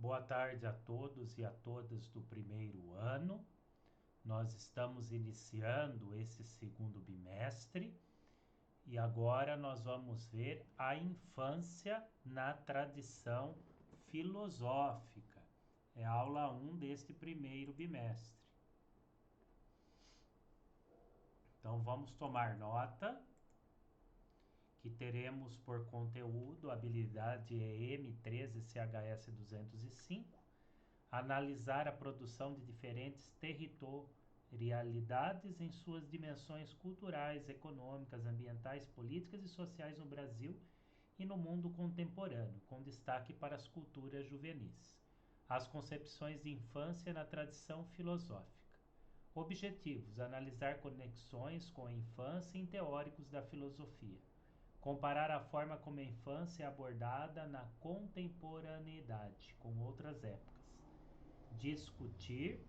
Boa tarde a todos e a todas do primeiro ano. Nós estamos iniciando esse segundo bimestre e agora nós vamos ver a infância na tradição filosófica. É a aula 1 deste primeiro bimestre. Então vamos tomar nota que teremos por conteúdo a habilidade EM 13 CHS 205, analisar a produção de diferentes territorialidades em suas dimensões culturais, econômicas, ambientais, políticas e sociais no Brasil e no mundo contemporâneo, com destaque para as culturas juvenis. As concepções de infância na tradição filosófica. Objetivos: analisar conexões com a infância em teóricos da filosofia. Comparar a forma como a infância é abordada na contemporaneidade com outras épocas. Discutir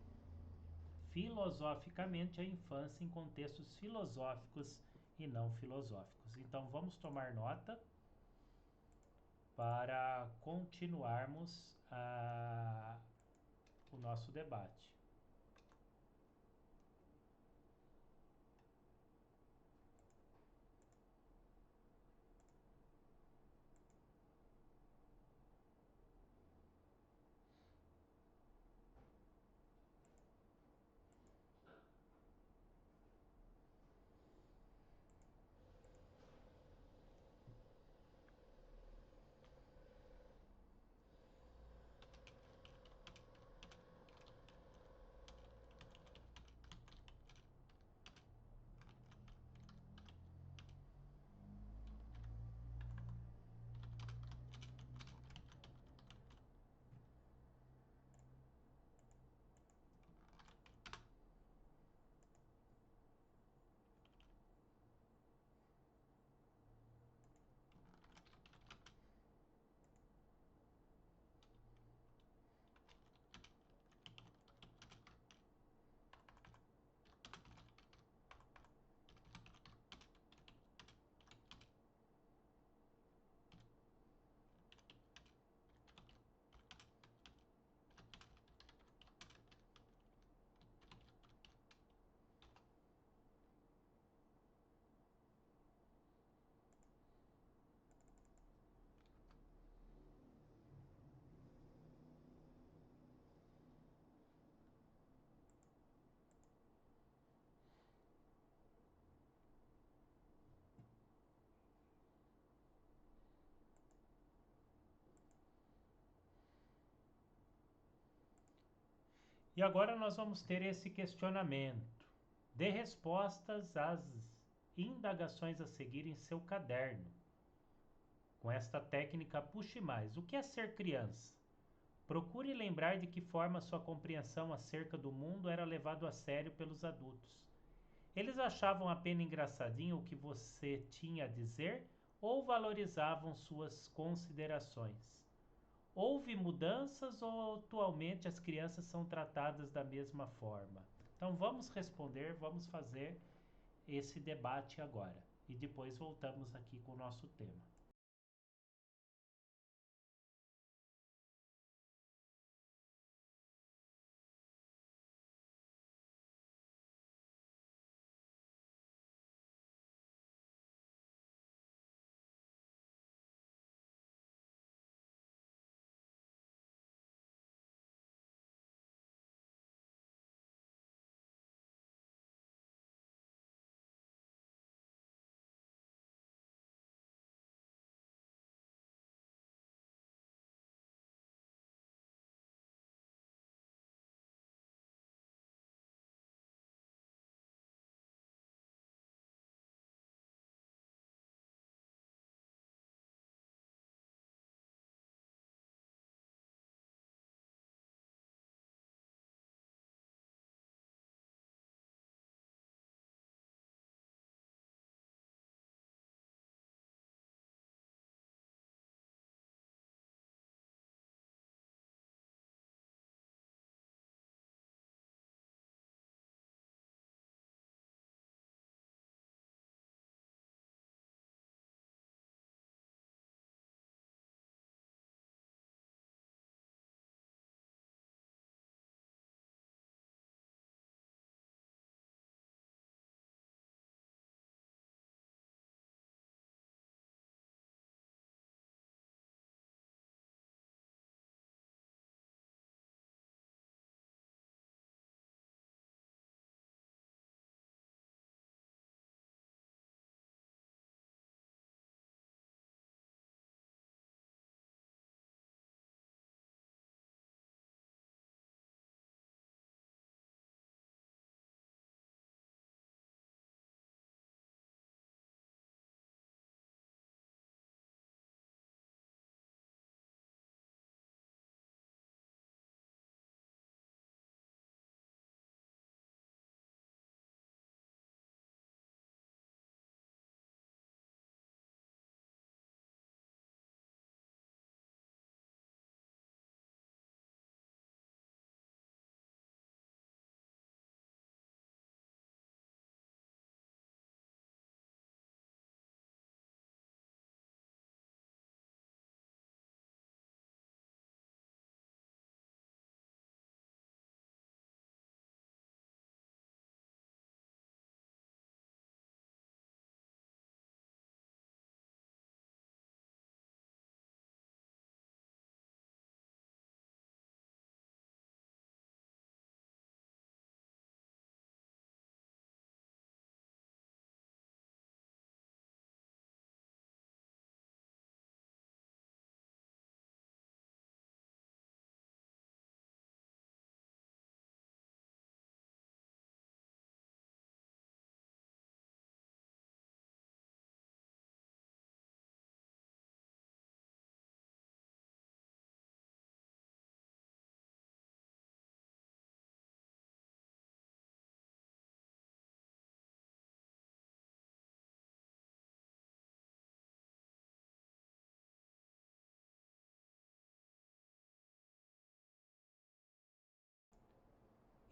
filosoficamente a infância em contextos filosóficos e não filosóficos. Então vamos tomar nota para continuarmos o nosso debate. E agora nós vamos ter esse questionamento. Dê respostas às indagações a seguir em seu caderno. Com esta técnica, puxe mais. O que é ser criança? Procure lembrar de que forma sua compreensão acerca do mundo era levado a sério pelos adultos. Eles achavam apenas engraçadinho o que você tinha a dizer ou valorizavam suas considerações? Houve mudanças ou atualmente as crianças são tratadas da mesma forma? Então vamos responder, vamos fazer esse debate agora e depois voltamos aqui com o nosso tema.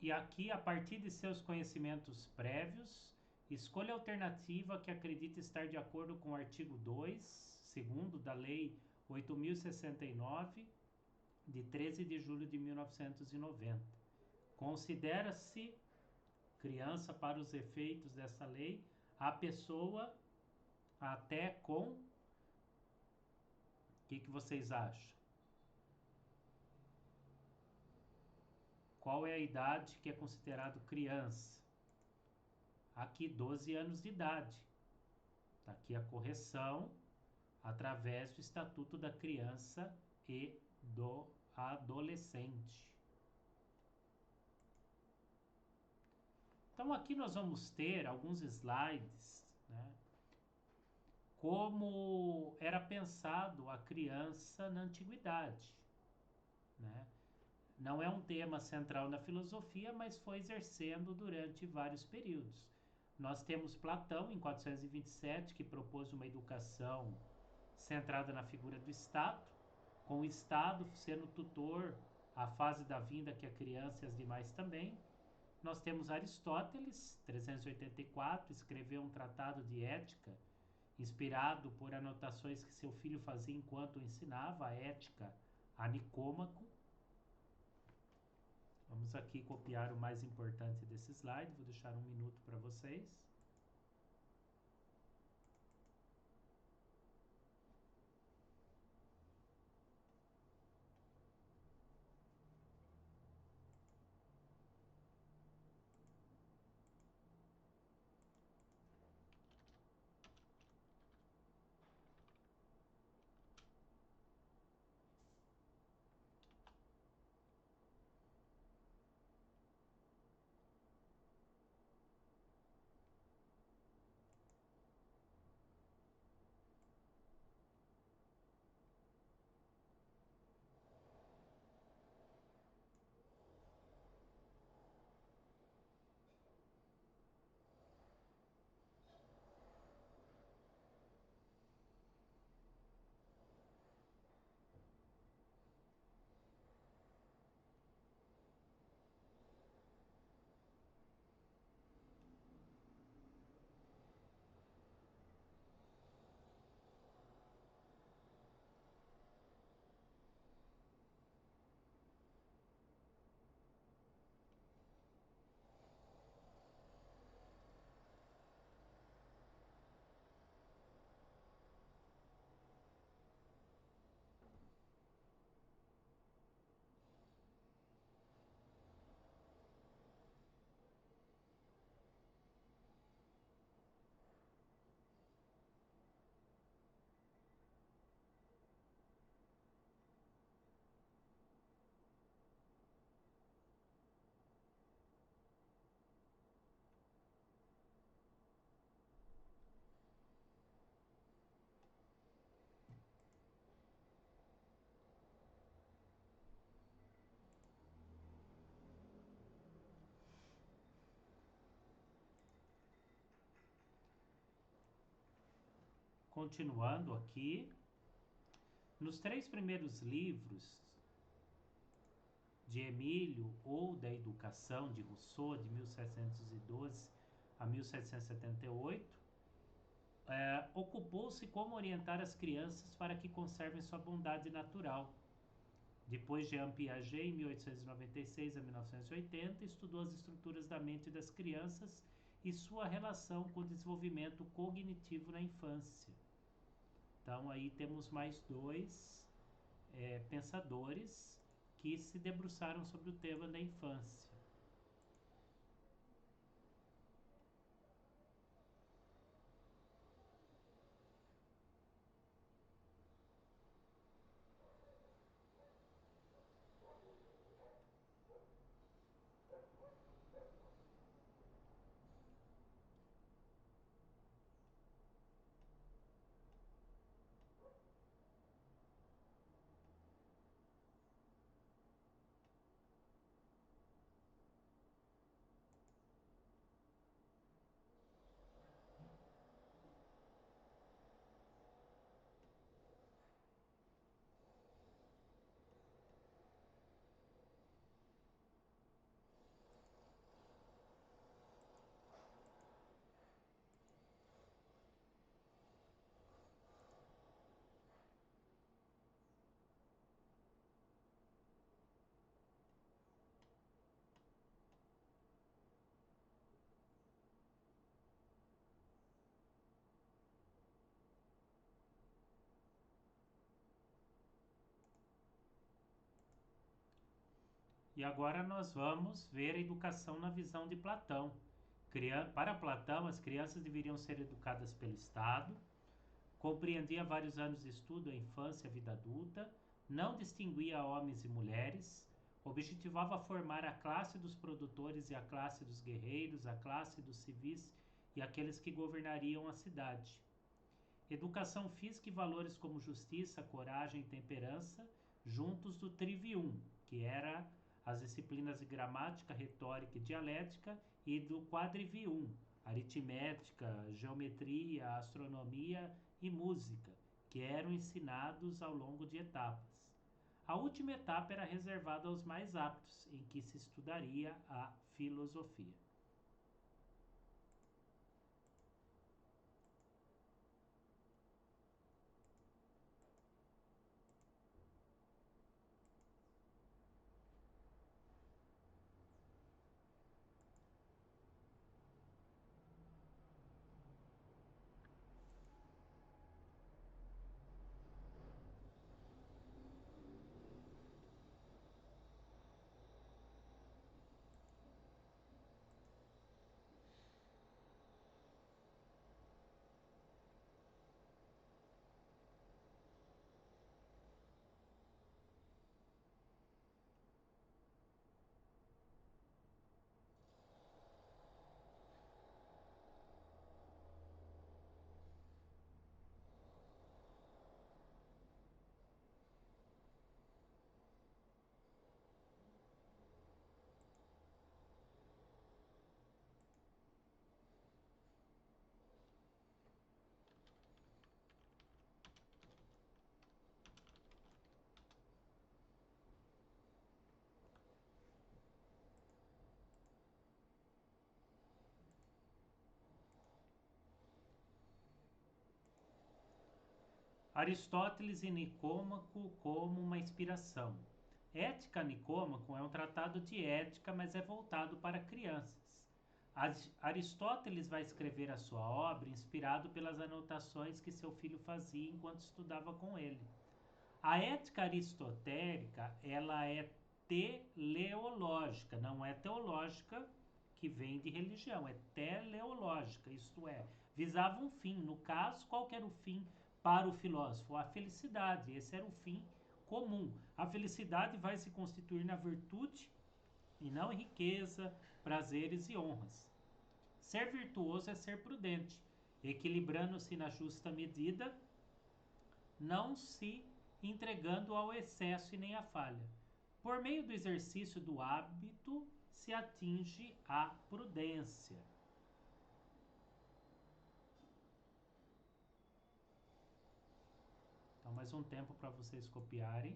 E aqui, a partir de seus conhecimentos prévios, escolha a alternativa que acredita estar de acordo com o artigo 2, segundo da Lei 8.069, de 13 de julho de 1990. Considera-se criança para os efeitos dessa lei a pessoa até com... O que vocês acham? Qual é a idade que é considerado criança? Aqui, 12 anos de idade. Está aqui a correção através do Estatuto da Criança e do Adolescente. Então, aqui nós vamos ter alguns slides, né? Como era pensado a criança na antiguidade, né? Não é um tema central na filosofia, mas foi exercendo durante vários períodos. Nós temos Platão, em 427, que propôs uma educação centrada na figura do Estado, com o Estado sendo tutor à fase da vinda que a criança e as demais também. Nós temos Aristóteles, 384, escreveu um tratado de ética, inspirado por anotações que seu filho fazia enquanto o ensinava, a Ética a Nicômaco. Vamos aqui copiar o mais importante desse slide, vou deixar um minuto para vocês. Continuando aqui, nos 3 primeiros livros de Emílio ou da Educação de Rousseau, de 1712 a 1778, ocupou-se como orientar as crianças para que conservem sua bondade natural. Depois de Jean Piaget, em 1896 a 1980, estudou as estruturas da mente das crianças e sua relação com o desenvolvimento cognitivo na infância. Então aí temos mais 2 pensadores que se debruçaram sobre o tema da infância. E agora nós vamos ver a educação na visão de Platão. Para Platão, as crianças deveriam ser educadas pelo Estado, compreendia vários anos de estudo, a infância e a vida adulta, não distinguia homens e mulheres, objetivava formar a classe dos produtores e a classe dos guerreiros, a classe dos civis e aqueles que governariam a cidade. Educação física e valores como justiça, coragem e temperança, juntos do trivium, que era as disciplinas de gramática, retórica e dialética, e do quadrivium, aritmética, geometria, astronomia e música, que eram ensinados ao longo de etapas. A última etapa era reservada aos mais aptos, em que se estudaria a filosofia. Aristóteles e Nicômaco como uma inspiração. Ética Nicômaco é um tratado de ética, mas é voltado para crianças. Aristóteles vai escrever a sua obra inspirado pelas anotações que seu filho fazia enquanto estudava com ele. A ética aristotélica, ela é teleológica, não é teológica, que vem de religião, é teleológica, isto é, visava um fim. No caso, qual que era o fim para o filósofo? A felicidade, esse era o fim comum. A felicidade vai se constituir na virtude e não em riqueza, prazeres e honras. Ser virtuoso é ser prudente, equilibrando-se na justa medida, não se entregando ao excesso e nem à falha. Por meio do exercício do hábito se atinge a prudência. Então, mais um tempo para vocês copiarem.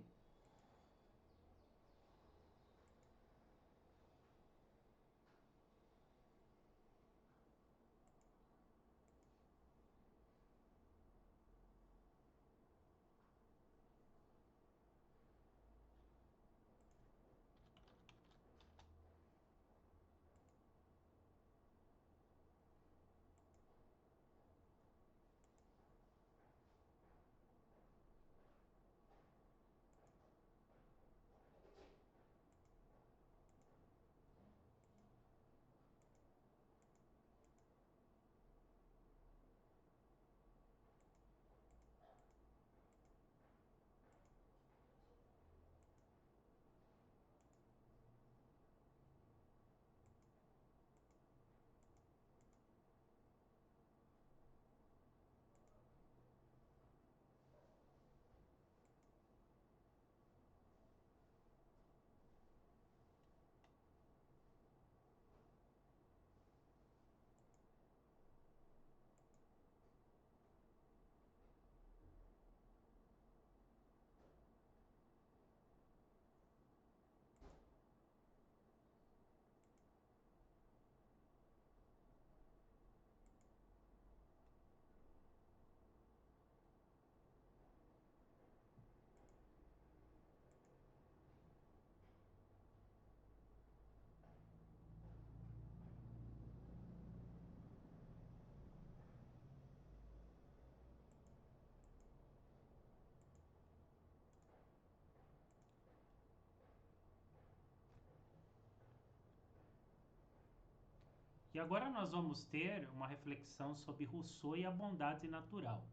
E agora nós vamos ter uma reflexão sobre Rousseau e a bondade natural.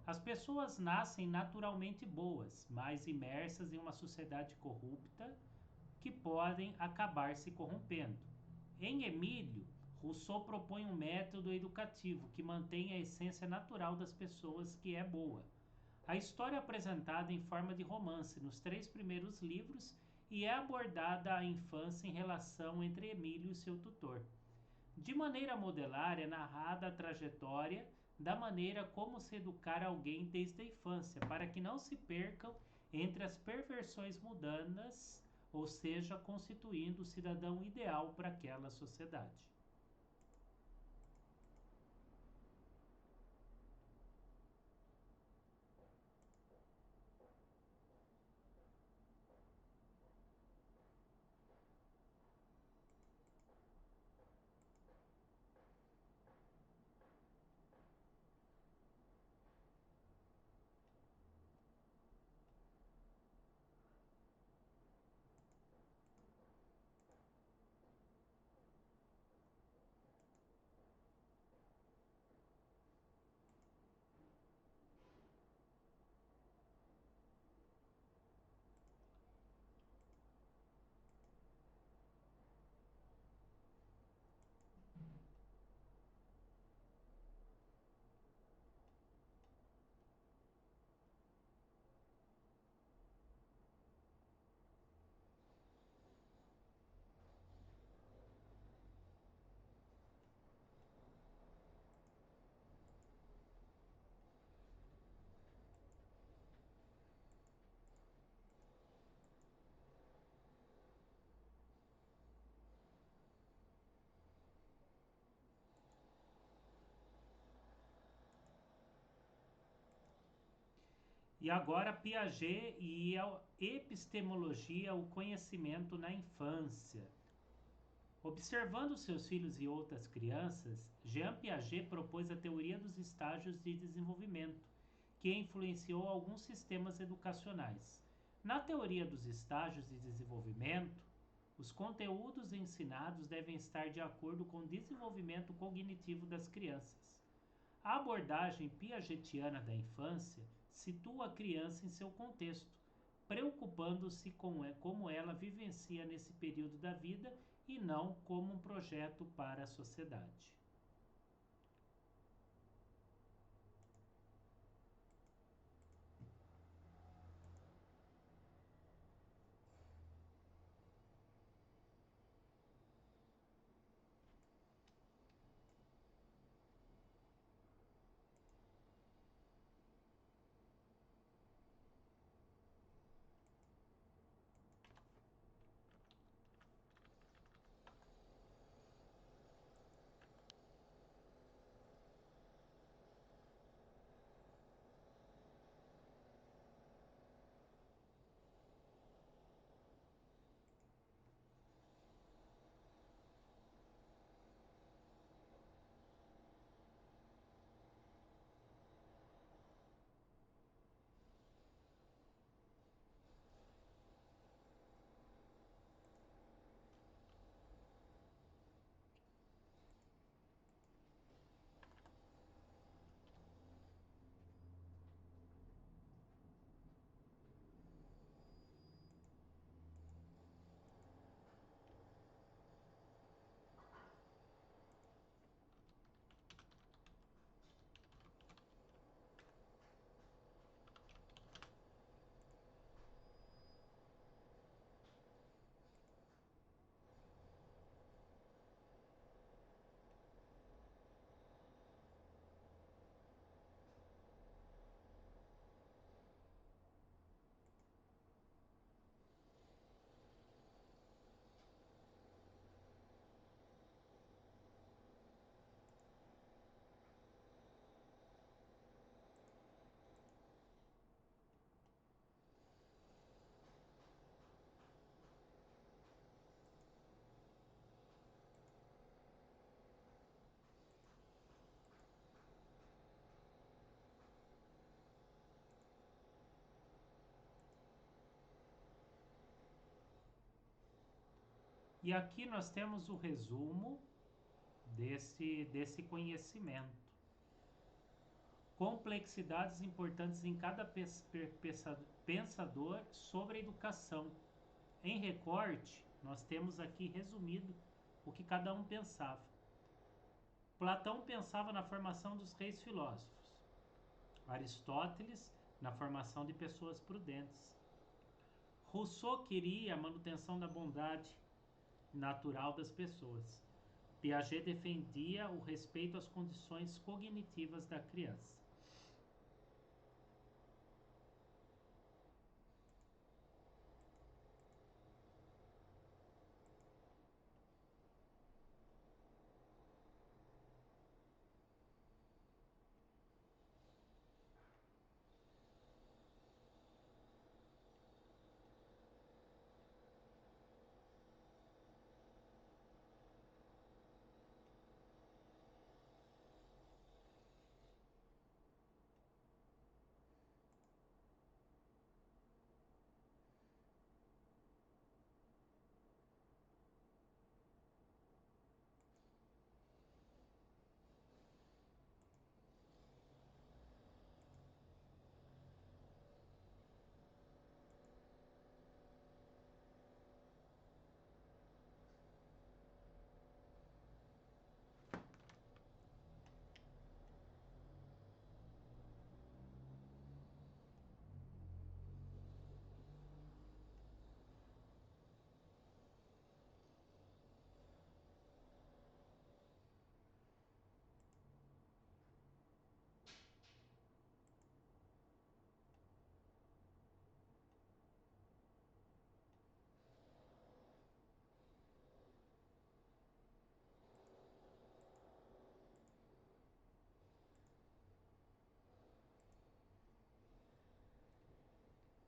As pessoas nascem naturalmente boas, mas imersas em uma sociedade corrupta que podem acabar se corrompendo. Em Emílio, Rousseau propõe um método educativo que mantém a essência natural das pessoas, que é boa. A história é apresentada em forma de romance nos 3 primeiros livros e é abordada a infância em relação entre Emílio e seu tutor. De maneira modelar, é narrada a trajetória da maneira como se educar alguém desde a infância, para que não se percam entre as perversões mundanas, ou seja, constituindo o cidadão ideal para aquela sociedade. E agora Piaget e a epistemologia, o conhecimento na infância. Observando seus filhos e outras crianças, Jean Piaget propôs a teoria dos estágios de desenvolvimento, que influenciou alguns sistemas educacionais. Na teoria dos estágios de desenvolvimento, os conteúdos ensinados devem estar de acordo com o desenvolvimento cognitivo das crianças. A abordagem piagetiana da infância situa a criança em seu contexto, preocupando-se com como ela vivencia nesse período da vida e não como um projeto para a sociedade. E aqui nós temos o resumo desse conhecimento. Complexidades importantes em cada pensador sobre a educação. Em recorte, nós temos aqui resumido o que cada um pensava. Platão pensava na formação dos reis filósofos. Aristóteles na formação de pessoas prudentes. Rousseau queria a manutenção da bondade natural das pessoas. Piaget defendia o respeito às condições cognitivas da criança.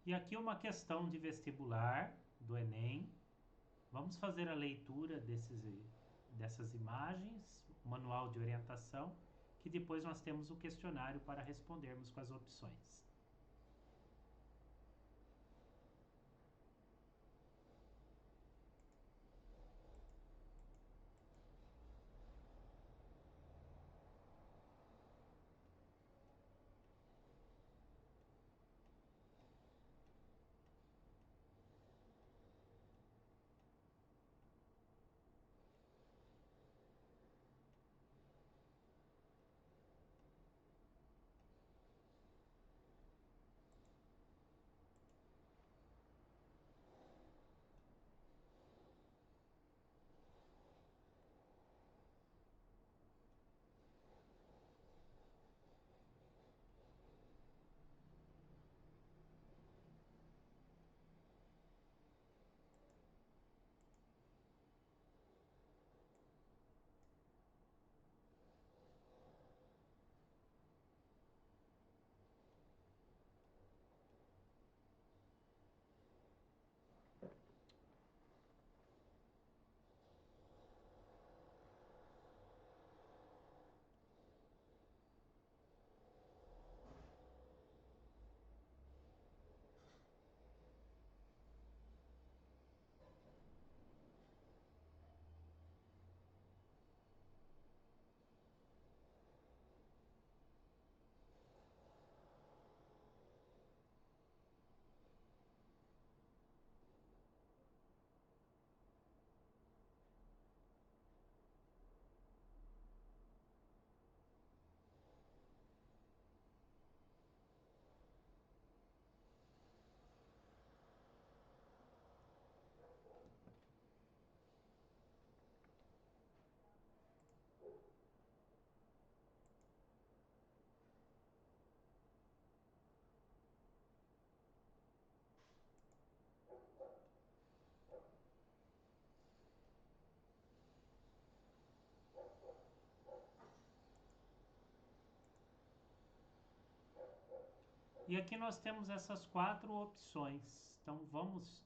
E aqui uma questão de vestibular do Enem. Vamos fazer a leitura dessas imagens, o manual de orientação, que depois nós temos o questionário para respondermos com as opções. E aqui nós temos essas 4 opções. Então vamos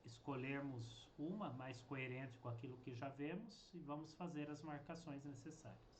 escolhermos uma mais coerente com aquilo que já vemos e vamos fazer as marcações necessárias.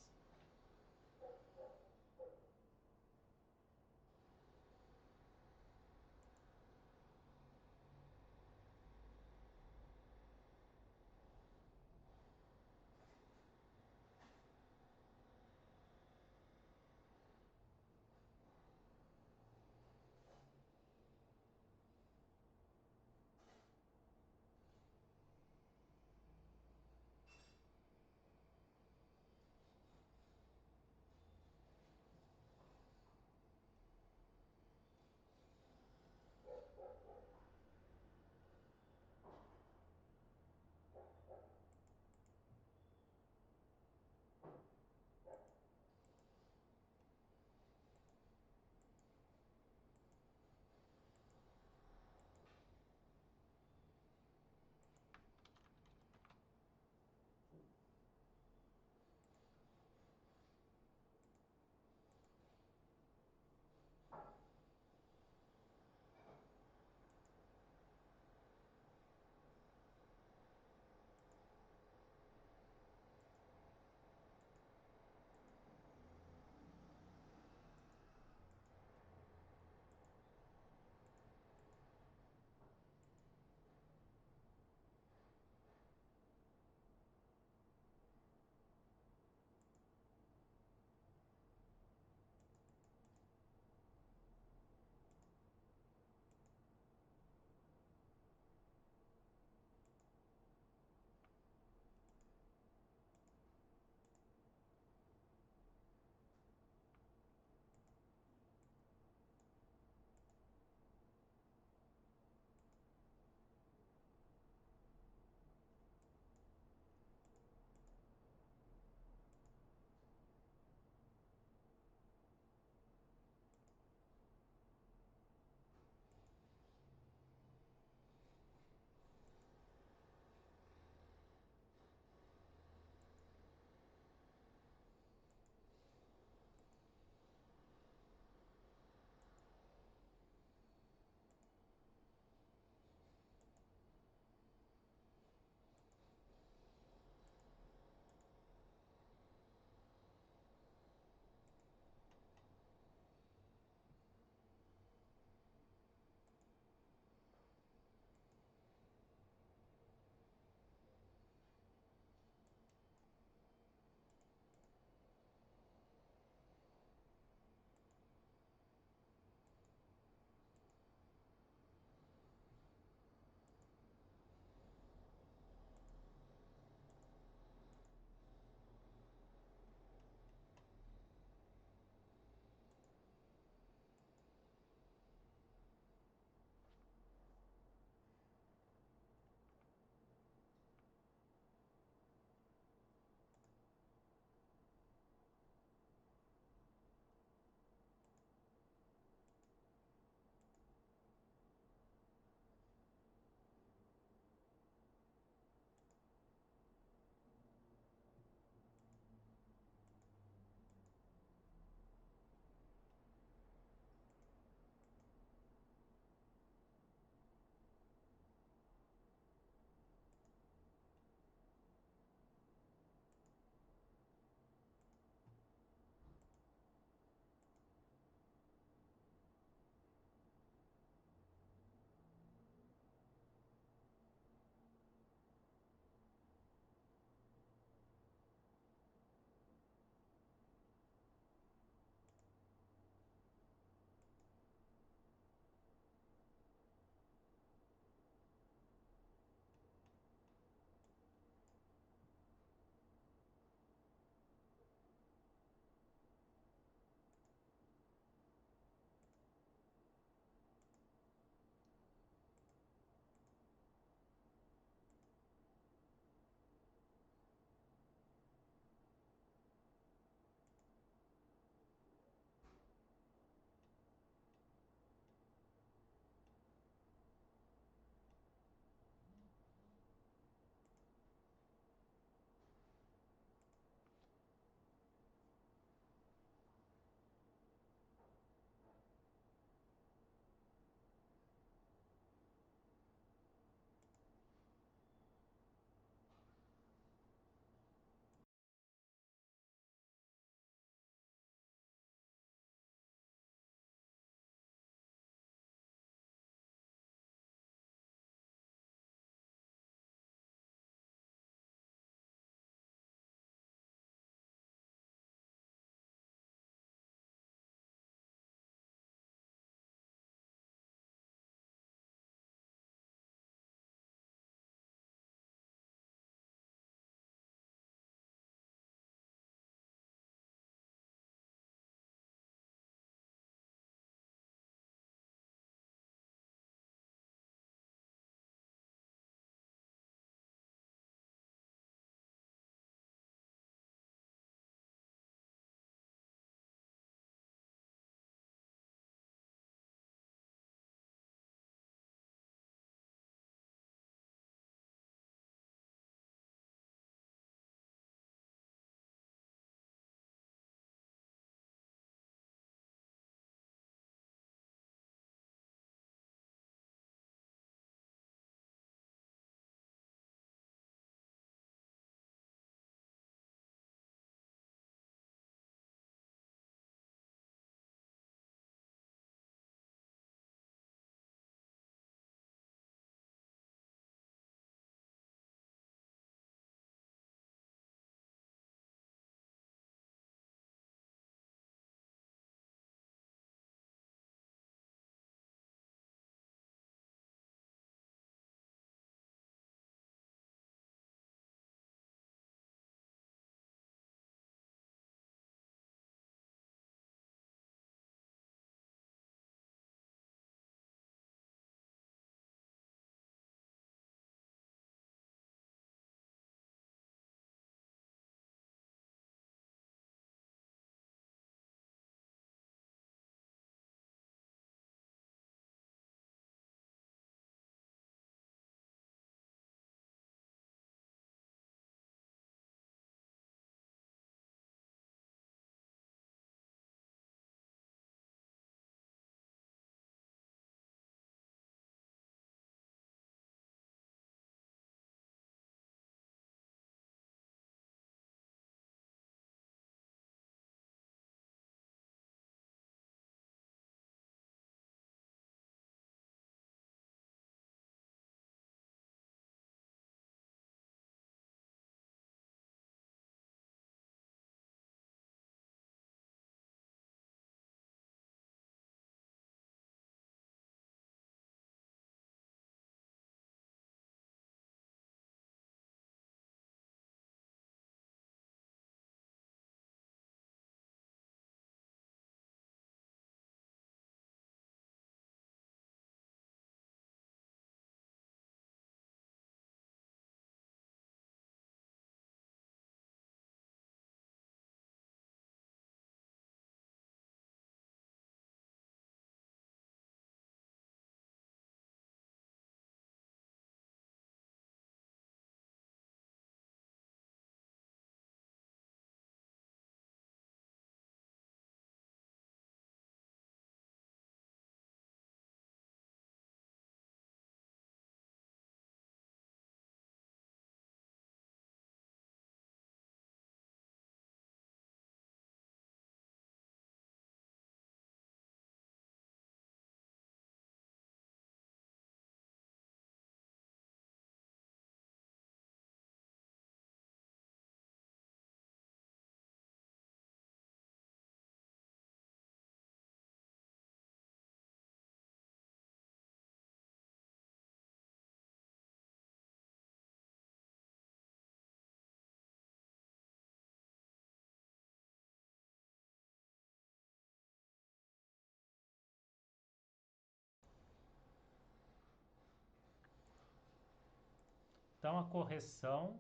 Então, a correção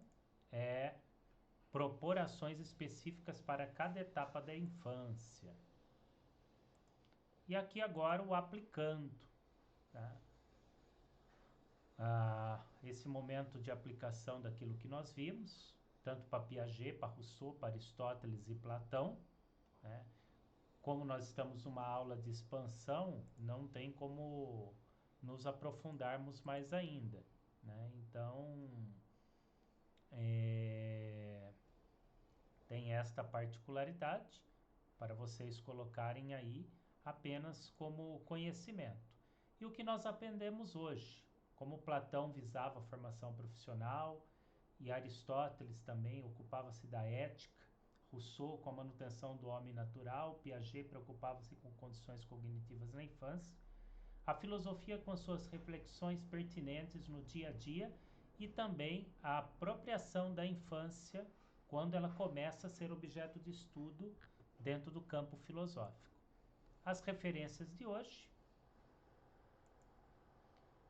é propor ações específicas para cada etapa da infância. E aqui agora o aplicando. Tá? Esse momento de aplicação daquilo que nós vimos, tanto para Piaget, para Rousseau, para Aristóteles e Platão, né? Como nós estamos numa aula de expansão, não tem como nos aprofundarmos mais ainda, né? Então, tem esta particularidade para vocês colocarem aí apenas como conhecimento. E o que nós aprendemos hoje? Como Platão visava a formação profissional e Aristóteles também ocupava-se da ética, Rousseau com a manutenção do homem natural, Piaget preocupava-se com condições cognitivas na infância, a filosofia com suas reflexões pertinentes no dia a dia e também a apropriação da infância quando ela começa a ser objeto de estudo dentro do campo filosófico. As referências de hoje.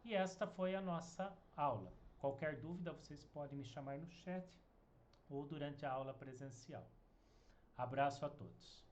E esta foi a nossa aula. Qualquer dúvida vocês podem me chamar no chat ou durante a aula presencial. Abraço a todos.